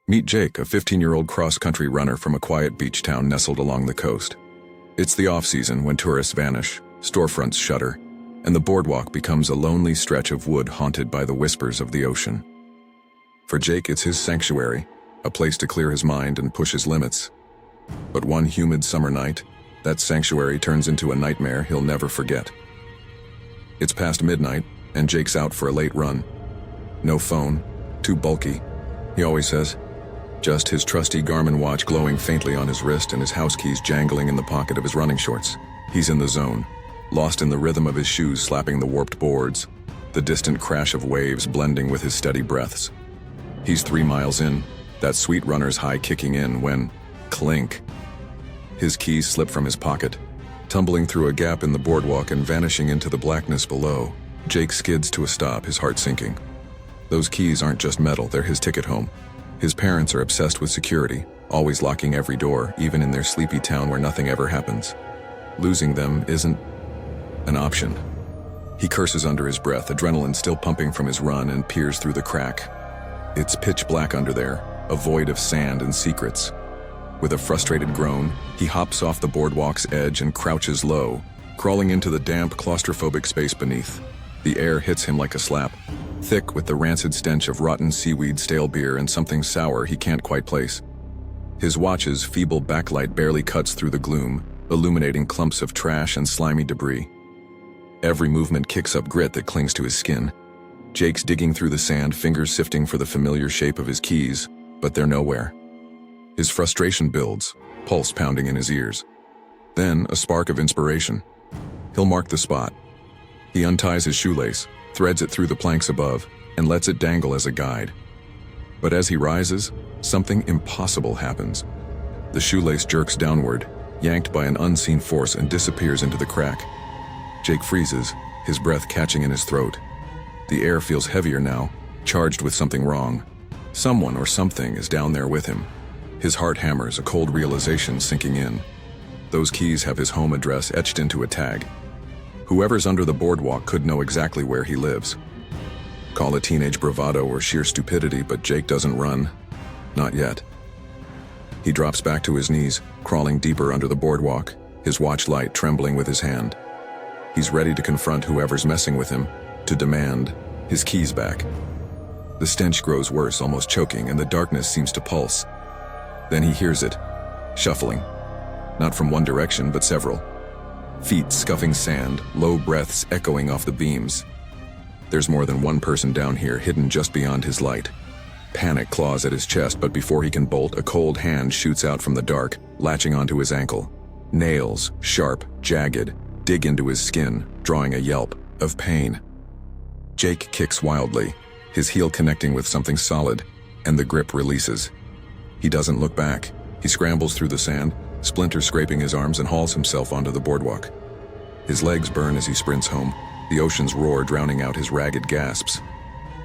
Meet Jake, a 15-year-old cross-country runner from a quiet beach town nestled along the coast. It's the off-season when tourists vanish, storefronts shutter, and the boardwalk becomes a lonely stretch of wood haunted by the whispers of the ocean. For Jake, it's his sanctuary, a place to clear his mind and push his limits. But one humid summer night, that sanctuary turns into a nightmare he'll never forget. It's past midnight, and Jake's out for a late run. No phone, too bulky, he always says. Just his trusty Garmin watch glowing faintly on his wrist and his house keys jangling in the pocket of his running shorts. He's in the zone, lost in the rhythm of his shoes slapping the warped boards, the distant crash of waves blending with his steady breaths. He's 3 miles in, that sweet runner's high kicking in when, clink. His keys slip from his pocket, tumbling through a gap in the boardwalk and vanishing into the blackness below. Jake skids to a stop, his heart sinking. Those keys aren't just metal, they're his ticket home. His parents are obsessed with security, always locking every door, even in their sleepy town where nothing ever happens. Losing them isn't an option. He curses under his breath, adrenaline still pumping from his run, and peers through the crack. It's pitch black under there, a void of sand and secrets. With a frustrated groan, he hops off the boardwalk's edge and crouches low, crawling into the damp, claustrophobic space beneath. The air hits him like a slap, thick with the rancid stench of rotten seaweed, stale beer, and something sour he can't quite place. His watch's feeble backlight barely cuts through the gloom, illuminating clumps of trash and slimy debris. Every movement kicks up grit that clings to his skin. Jake's digging through the sand, fingers sifting for the familiar shape of his keys, but they're nowhere. His frustration builds, pulse pounding in his ears. Then, a spark of inspiration. He'll mark the spot. He unties his shoelace, threads it through the planks above, and lets it dangle as a guide. But as he rises, something impossible happens. The shoelace jerks downward, yanked by an unseen force, and disappears into the crack. Jake freezes, his breath catching in his throat. The air feels heavier now, charged with something wrong. Someone or something is down there with him. His heart hammers, a cold realization sinking in. Those keys have his home address etched into a tag. Whoever's under the boardwalk could know exactly where he lives. Call it teenage bravado or sheer stupidity, but Jake doesn't run. Not yet. He drops back to his knees, crawling deeper under the boardwalk, his watch light trembling with his hand. He's ready to confront whoever's messing with him, to demand his keys back. The stench grows worse, almost choking, and the darkness seems to pulse. Then he hears it, shuffling. Not from one direction, but several. Feet scuffing sand, low breaths echoing off the beams. There's more than one person down here, hidden just beyond his light. Panic claws at his chest, but before he can bolt, a cold hand shoots out from the dark, latching onto his ankle. Nails, sharp, jagged, dig into his skin, drawing a yelp of pain. Jake kicks wildly, his heel connecting with something solid, and the grip releases. He doesn't look back. He scrambles through the sand, splinters scraping his arms, and hauls himself onto the boardwalk. His legs burn as he sprints home, the ocean's roar drowning out his ragged gasps.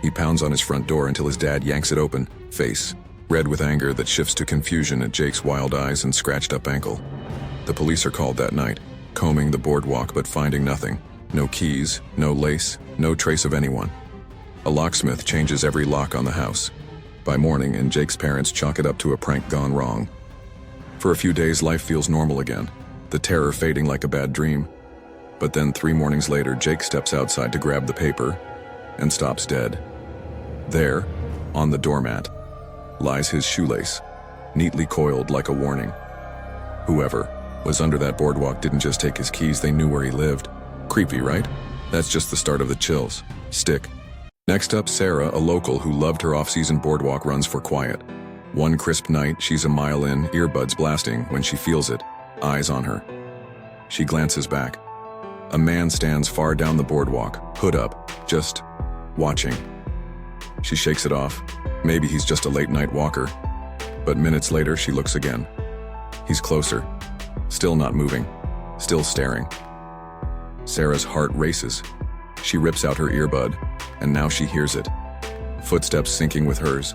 He pounds on his front door until his dad yanks it open, face red with anger that shifts to confusion at Jake's wild eyes and scratched-up ankle. The police are called that night, combing the boardwalk but finding nothing. No keys, no lace, no trace of anyone. A locksmith changes every lock on the house. By morning, and Jake's parents chalk it up to a prank gone wrong. For a few days, life feels normal again, the terror fading like a bad dream. But then 3 mornings later, Jake steps outside to grab the paper and stops dead. There, on the doormat, lies his shoelace, neatly coiled like a warning. Whoever was under that boardwalk didn't just take his keys, they knew where he lived. Creepy, right? That's just the start of the chills. Stick. Next up, Sarah, a local who loved her off-season boardwalk runs for quiet. One crisp night, she's a mile in, earbuds blasting, when she feels it, eyes on her. She glances back. A man stands far down the boardwalk, hood up, just watching. She shakes it off. Maybe he's just a late-night walker. But minutes later, she looks again. He's closer, still not moving, still staring. Sarah's heart races. She rips out her earbud, and now she hears it. Footsteps syncing with hers.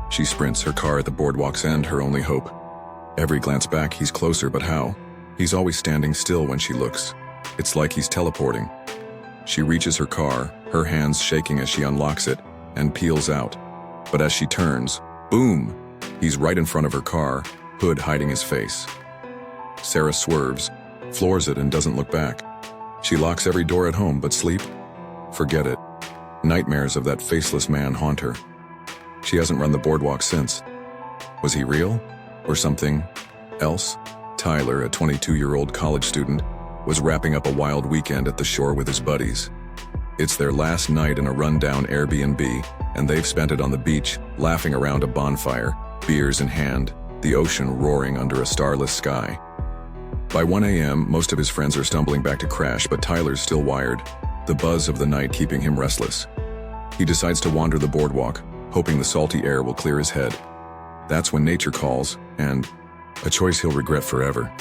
She sprints, her car at the boardwalk's end, her only hope. Every glance back, he's closer, but how? He's always standing still when she looks. It's like he's teleporting. She reaches her car, her hands shaking as she unlocks it, and peels out. But as she turns, Boom! He's right in front of her car, hood hiding his face. Sarah swerves, floors it, and doesn't look back. She locks every door at home, but sleep? Forget it. Nightmares of that faceless man haunt her. She hasn't run the boardwalk since. Was he real? Or something else? Tyler, a 22-year-old college student, was wrapping up a wild weekend at the shore with his buddies. It's their last night in a rundown Airbnb, and they've spent it on the beach, laughing around a bonfire, beers in hand, the ocean roaring under a starless sky. By 1 a.m., most of his friends are stumbling back to crash, but Tyler's still wired, the buzz of the night keeping him restless. He decides to wander the boardwalk, hoping the salty air will clear his head. That's when nature calls, and a choice he'll regret forever.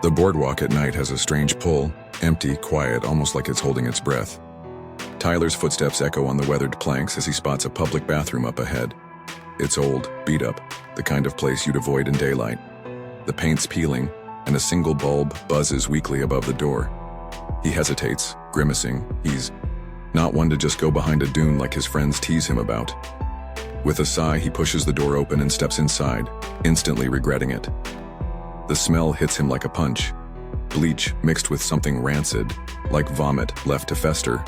The boardwalk at night has a strange pull, empty, quiet, almost like it's holding its breath. Tyler's footsteps echo on the weathered planks as he spots a public bathroom up ahead. It's old, beat up, the kind of place you'd avoid in daylight. The paint's peeling, and a single bulb buzzes weakly above the door. He hesitates, grimacing. He's not one to just go behind a dune like his friends tease him about. With a sigh, he pushes the door open and steps inside, instantly regretting it. The smell hits him like a punch. Bleach mixed with something rancid, like vomit left to fester.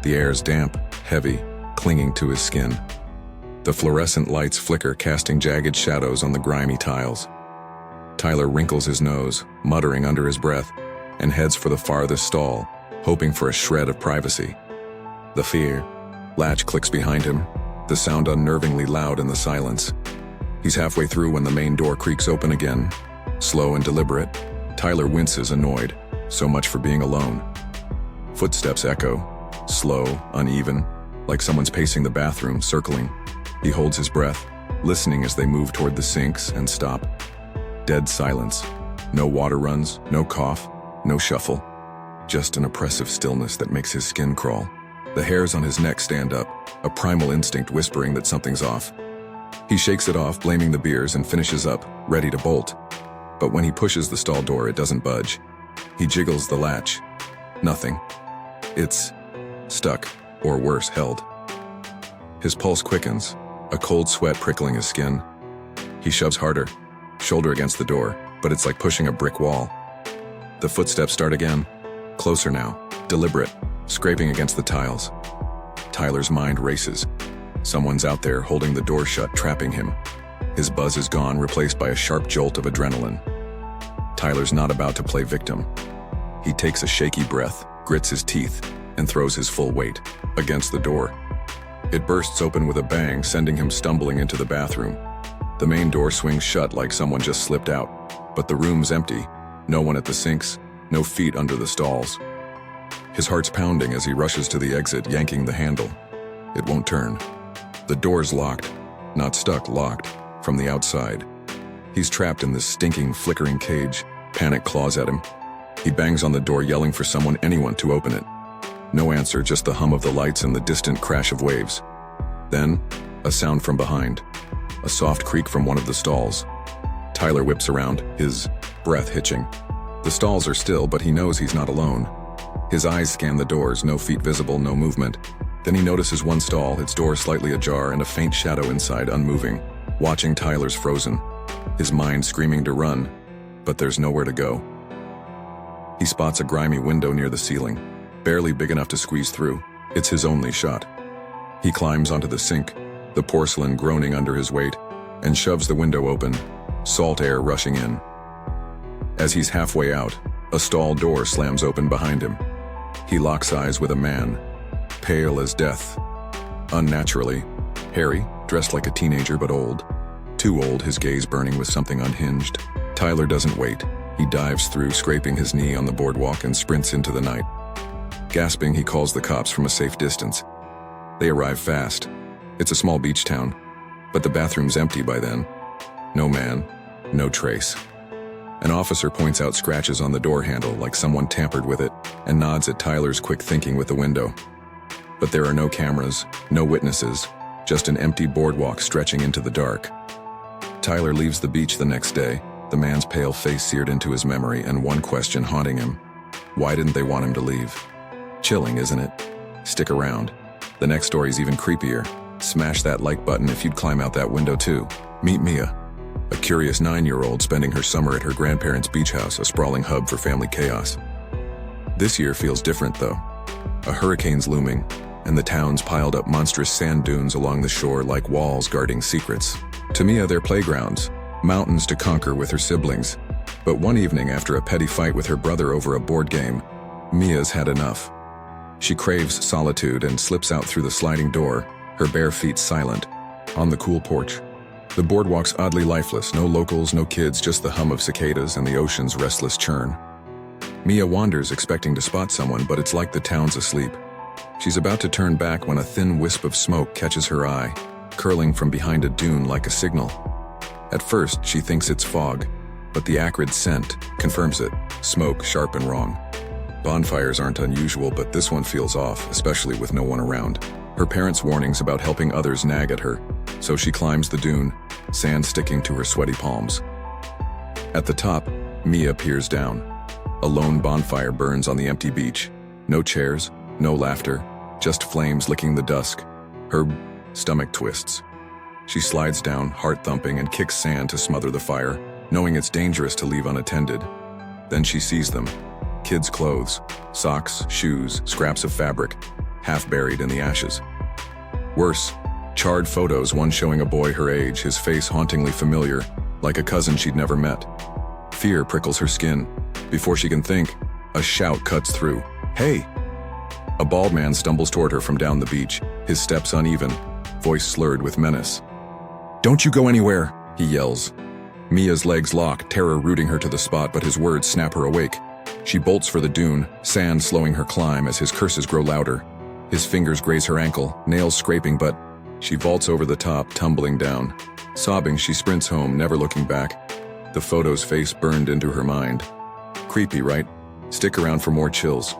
The air's damp, heavy, clinging to his skin. The fluorescent lights flicker, casting jagged shadows on the grimy tiles. Tyler wrinkles his nose, muttering under his breath, and heads for the farthest stall, hoping for a shred of privacy. The fear latch clicks behind him, the sound unnervingly loud in the silence. He's halfway through when the main door creaks open again. Slow and deliberate, Tyler winces, annoyed. So much for being alone. Footsteps echo, slow, uneven, like someone's pacing the bathroom, circling. He holds his breath, listening as they move toward the sinks and stop. Dead silence. No water runs, no cough, no shuffle. Just an oppressive stillness that makes his skin crawl. The hairs on his neck stand up, a primal instinct whispering that something's off. He shakes it off, blaming the beers, and finishes up, ready to bolt. But when he pushes the stall door, it doesn't budge. He jiggles the latch. Nothing. It's stuck, or worse, held. His pulse quickens, a cold sweat prickling his skin. He shoves harder, shoulder against the door, but it's like pushing a brick wall. The footsteps start again, closer now, deliberate, scraping against the tiles. Tyler's mind races. Someone's out there holding the door shut, trapping him. His buzz is gone, replaced by a sharp jolt of adrenaline. Tyler's not about to play victim. He takes a shaky breath, grits his teeth, and throws his full weight against the door. It bursts open with a bang, sending him stumbling into the bathroom. The main door swings shut like someone just slipped out, but the room's empty. No one at the sinks, no feet under the stalls. His heart's pounding as he rushes to the exit, yanking the handle. It won't turn. The door's locked, not stuck, locked, from the outside. He's trapped in this stinking, flickering cage. Panic claws at him. He bangs on the door, yelling for someone, anyone, to open it. No answer, just the hum of the lights and the distant crash of waves. Then, a sound from behind. A soft creak from one of the stalls. Tyler whips around, his breath hitching. The stalls are still, but he knows he's not alone. His eyes scan the doors, no feet visible, no movement. Then he notices one stall, its door slightly ajar, and a faint shadow inside, unmoving. Watching, Tyler's frozen. His mind screaming to run, but there's nowhere to go. He spots a grimy window near the ceiling, barely big enough to squeeze through. It's his only shot. He climbs onto the sink, the porcelain groaning under his weight, and shoves the window open, salt air rushing in. As he's halfway out, a stall door slams open behind him. He locks eyes with a man, pale as death. Unnaturally, hairy, dressed like a teenager but old. Too old, his gaze burning with something unhinged. Tyler doesn't wait. He dives through, scraping his knee on the boardwalk, and sprints into the night. Gasping, he calls the cops from a safe distance. They arrive fast. It's a small beach town, but the bathroom's empty by then. No man, no trace. An officer points out scratches on the door handle like someone tampered with it, and nods at Tyler's quick thinking with the window. But there are no cameras, no witnesses, just an empty boardwalk stretching into the dark. Tyler leaves the beach the next day, the man's pale face seared into his memory, and one question haunting him. Why didn't they want him to leave? Chilling, isn't it? Stick around. The next story's even creepier. Smash that like button if you'd climb out that window too. Meet Mia, a curious 9-year-old spending her summer at her grandparents' beach house, a sprawling hub for family chaos. This year feels different though. A hurricane's looming, and the town's piled up monstrous sand dunes along the shore like walls guarding secrets. To Mia, they're playgrounds, mountains to conquer with her siblings. But one evening, after a petty fight with her brother over a board game, Mia's had enough. She craves solitude and slips out through the sliding door, her bare feet silent, on the cool porch. The boardwalk's oddly lifeless, no locals, no kids, just the hum of cicadas and the ocean's restless churn. Mia wanders expecting to spot someone, but it's like the town's asleep. She's about to turn back when a thin wisp of smoke catches her eye, curling from behind a dune like a signal. At first, she thinks it's fog, but the acrid scent confirms it, smoke sharp and wrong. Bonfires aren't unusual, but this one feels off, especially with no one around. Her parents' warnings about helping others nag at her, so she climbs the dune, sand sticking to her sweaty palms. At the top, Mia peers down. A lone bonfire burns on the empty beach. No chairs, no laughter, just flames licking the dusk. Her stomach twists. She slides down, heart thumping, and kicks sand to smother the fire, knowing it's dangerous to leave unattended. Then she sees them. Kids' clothes, socks, shoes, scraps of fabric, half buried in the ashes. Worse, charred photos, one showing a boy her age, his face hauntingly familiar, like a cousin she'd never met. Fear prickles her skin. Before she can think, a shout cuts through. "Hey!" A bald man stumbles toward her from down the beach, his steps uneven, voice slurred with menace. "Don't you go anywhere!" he yells. Mia's legs lock, terror rooting her to the spot, but his words snap her awake. She bolts for the dune, sand slowing her climb as his curses grow louder. His fingers graze her ankle, nails scraping, but she vaults over the top, tumbling down. Sobbing, she sprints home, never looking back. The photo's face burned into her mind. Creepy, right? Stick around for more chills.